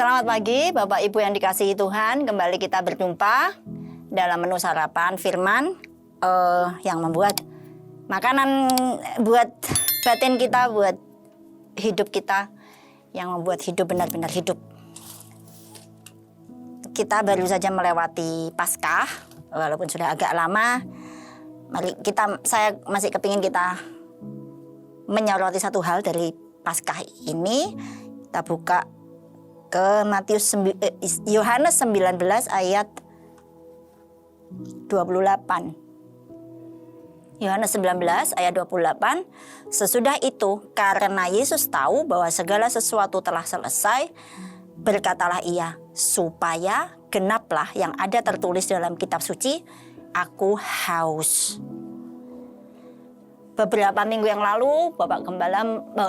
Selamat pagi Bapak Ibu yang dikasihi Tuhan. Kembali kita berjumpa dalam menu sarapan firman yang membuat makanan buat batin kita, buat hidup kita, yang membuat hidup benar-benar hidup. Kita baru saja melewati Paskah, walaupun sudah agak lama. Saya masih kepingin kita menyoroti satu hal dari Paskah ini. Kita buka ke Yohanes 19 ayat 28. Yohanes 19 ayat 28. Sesudah itu, karena Yesus tahu bahwa segala sesuatu telah selesai, berkatalah ia, supaya genaplah yang ada tertulis dalam kitab suci, aku haus. Beberapa minggu yang lalu, Bapak Gembala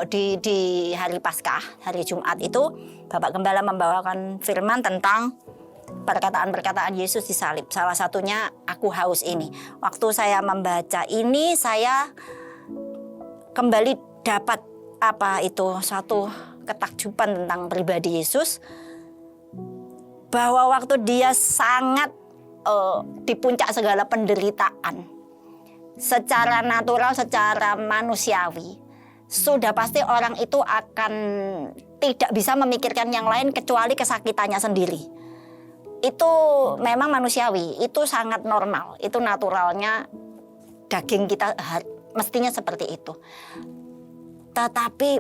di hari Paskah, hari Jumat itu, Bapak Gembala membawakan firman tentang perkataan-perkataan Yesus di salib. Salah satunya, aku haus ini. Waktu saya membaca ini, saya kembali dapat suatu ketakjuban tentang pribadi Yesus. Bahwa waktu dia sangat di puncak segala penderitaan, secara natural, secara manusiawi, sudah pasti orang itu akan tidak bisa memikirkan yang lain kecuali kesakitannya sendiri. Itu memang manusiawi, itu sangat normal, itu naturalnya daging kita mestinya seperti itu. Tetapi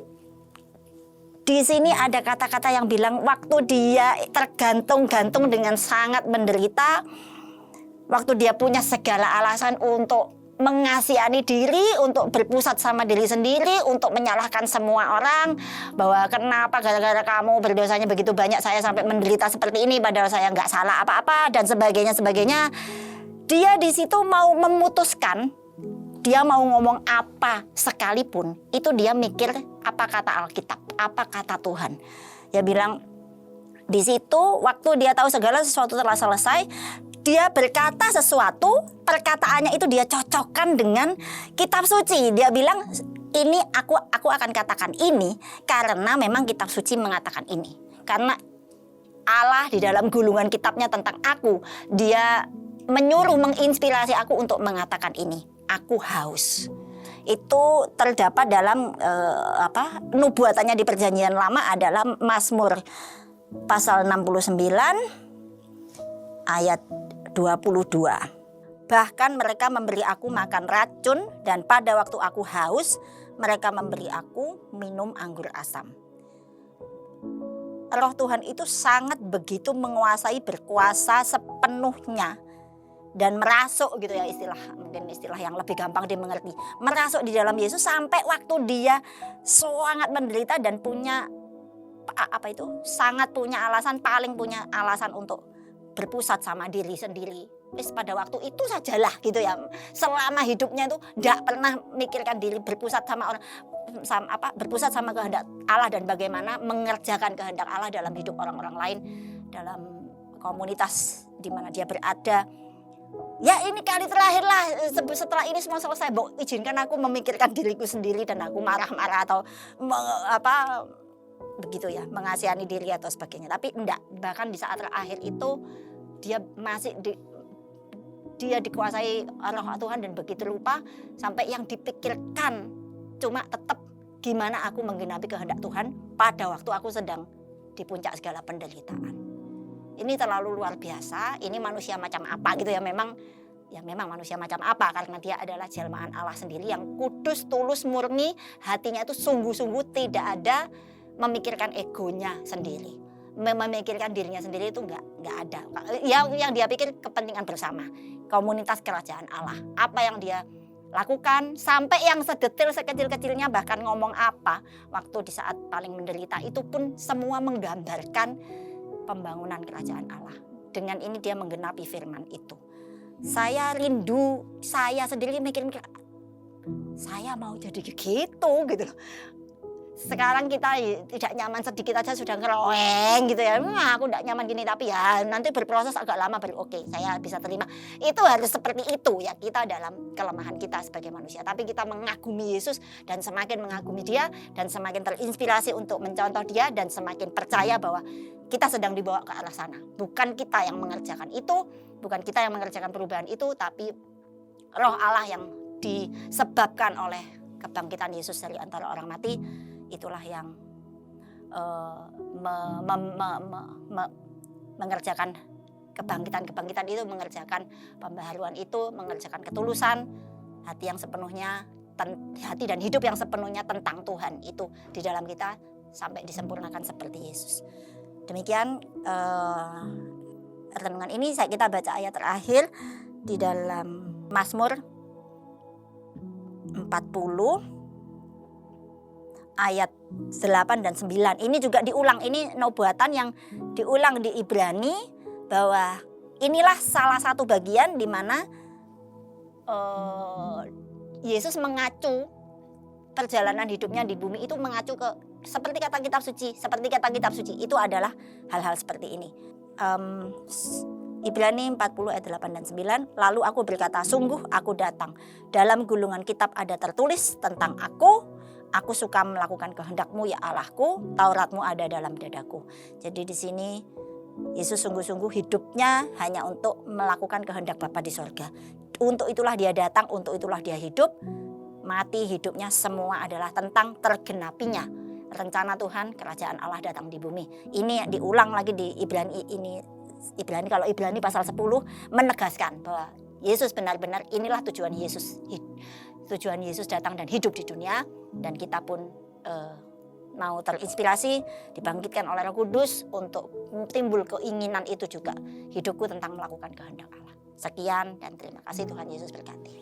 di sini ada kata-kata yang bilang waktu dia tergantung-gantung dengan sangat menderita, waktu dia punya segala alasan untuk mengasihani diri, untuk berpusat sama diri sendiri, untuk menyalahkan semua orang, bahwa kenapa gara-gara kamu berdosanya begitu banyak saya sampai menderita seperti ini padahal saya nggak salah apa-apa dan sebagainya. Dia di situ mau memutuskan, dia mau ngomong apa sekalipun, itu dia mikir apa kata Alkitab, apa kata Tuhan. Dia bilang di situ waktu dia tahu segala sesuatu telah selesai, dia berkata sesuatu, perkataannya itu dia cocokkan dengan kitab suci. Dia bilang, ini aku akan katakan ini karena memang kitab suci mengatakan ini. Karena Allah di dalam gulungan kitabnya tentang aku, dia menyuruh, menginspirasi aku untuk mengatakan ini. Aku haus. Itu terdapat dalam nubuatannya di Perjanjian Lama adalah Mazmur pasal 69 ayat 22. Bahkan mereka memberi aku makan racun dan pada waktu aku haus mereka memberi aku minum anggur asam. Roh Tuhan itu sangat begitu menguasai, berkuasa sepenuhnya dan merasuk gitu ya, mungkin istilah yang lebih gampang dimengerti. Merasuk di dalam Yesus sampai waktu dia sangat menderita dan punya paling punya alasan untuk berpusat sama diri sendiri. Pada waktu itu sajalah gitu ya. Selama hidupnya itu tidak pernah mikirkan diri, berpusat berpusat sama kehendak Allah dan bagaimana mengerjakan kehendak Allah dalam hidup orang-orang lain, dalam komunitas di mana dia berada. Ya ini kali terakhir lah, setelah ini semua selesai, izinkan aku memikirkan diriku sendiri dan aku marah-marah atau begitu ya, mengasihani diri atau sebagainya. Tapi enggak, bahkan di saat terakhir itu dia masih dia dikuasai roh Tuhan dan begitu lupa sampai yang dipikirkan cuma tetap gimana aku menggenapi kehendak Tuhan pada waktu aku sedang di puncak segala penderitaan. Ini terlalu luar biasa. Ini manusia macam apa gitu ya, memang manusia macam apa, karena dia adalah jelmaan Allah sendiri yang kudus, tulus, murni, hatinya itu sungguh-sungguh tidak ada memikirkan egonya sendiri, memikirkan dirinya sendiri, itu nggak ada. Yang dia pikir kepentingan bersama, komunitas kerajaan Allah. Apa yang dia lakukan sampai yang sedetil sekecil-kecilnya, bahkan ngomong apa waktu di saat paling menderita itu pun semua menggambarkan pembangunan kerajaan Allah. Dengan ini dia menggenapi firman itu. Saya rindu, saya sendiri mikir saya mau jadi gitu loh. Sekarang kita tidak nyaman sedikit aja sudah ngeroeng gitu ya. Aku tidak nyaman gini, tapi ya nanti berproses agak lama baru oke, saya bisa terima. Itu harus seperti itu ya, kita dalam kelemahan kita sebagai manusia. Tapi kita mengagumi Yesus dan semakin mengagumi Dia dan semakin terinspirasi untuk mencontoh Dia dan semakin percaya bahwa kita sedang dibawa ke arah sana. Bukan kita yang mengerjakan itu, bukan kita yang mengerjakan perubahan itu, tapi Roh Allah yang disebabkan oleh kebangkitan Yesus dari antara orang mati, itulah yang mengerjakan kebangkitan itu, mengerjakan pembaharuan itu, mengerjakan ketulusan hati yang sepenuhnya, hati dan hidup yang sepenuhnya tentang Tuhan itu di dalam kita sampai disempurnakan seperti Yesus. Demikian renungan ini. Kita baca ayat terakhir di dalam Mazmur 40 ayat 8 dan 9. Ini juga diulang, ini nubuatan yang diulang di Ibrani, bahwa inilah salah satu bagian di mana Yesus mengacu perjalanan hidupnya di bumi itu, mengacu ke seperti kata kitab suci itu adalah hal-hal seperti ini. Ibrani 40 ayat 8 dan 9. Lalu aku berkata, sungguh aku datang. Dalam gulungan kitab ada tertulis tentang aku suka melakukan kehendak-Mu ya Allahku, Taurat-Mu ada dalam dadaku. Jadi di sini Yesus sungguh-sungguh hidupnya hanya untuk melakukan kehendak Bapa di sorga. Untuk itulah Dia datang, untuk itulah Dia hidup. Mati hidupnya semua adalah tentang tergenapinya rencana Tuhan, kerajaan Allah datang di bumi. Ini diulang lagi di Ibrani ini. Kalau Ibrani pasal 10 menegaskan bahwa Yesus benar-benar inilah tujuan Yesus. Tujuan Yesus datang dan hidup di dunia, dan kita pun mau terinspirasi, dibangkitkan oleh Roh Kudus untuk timbul keinginan itu juga. Hidupku tentang melakukan kehendak Allah. Sekian dan terima kasih, Tuhan Yesus berkati.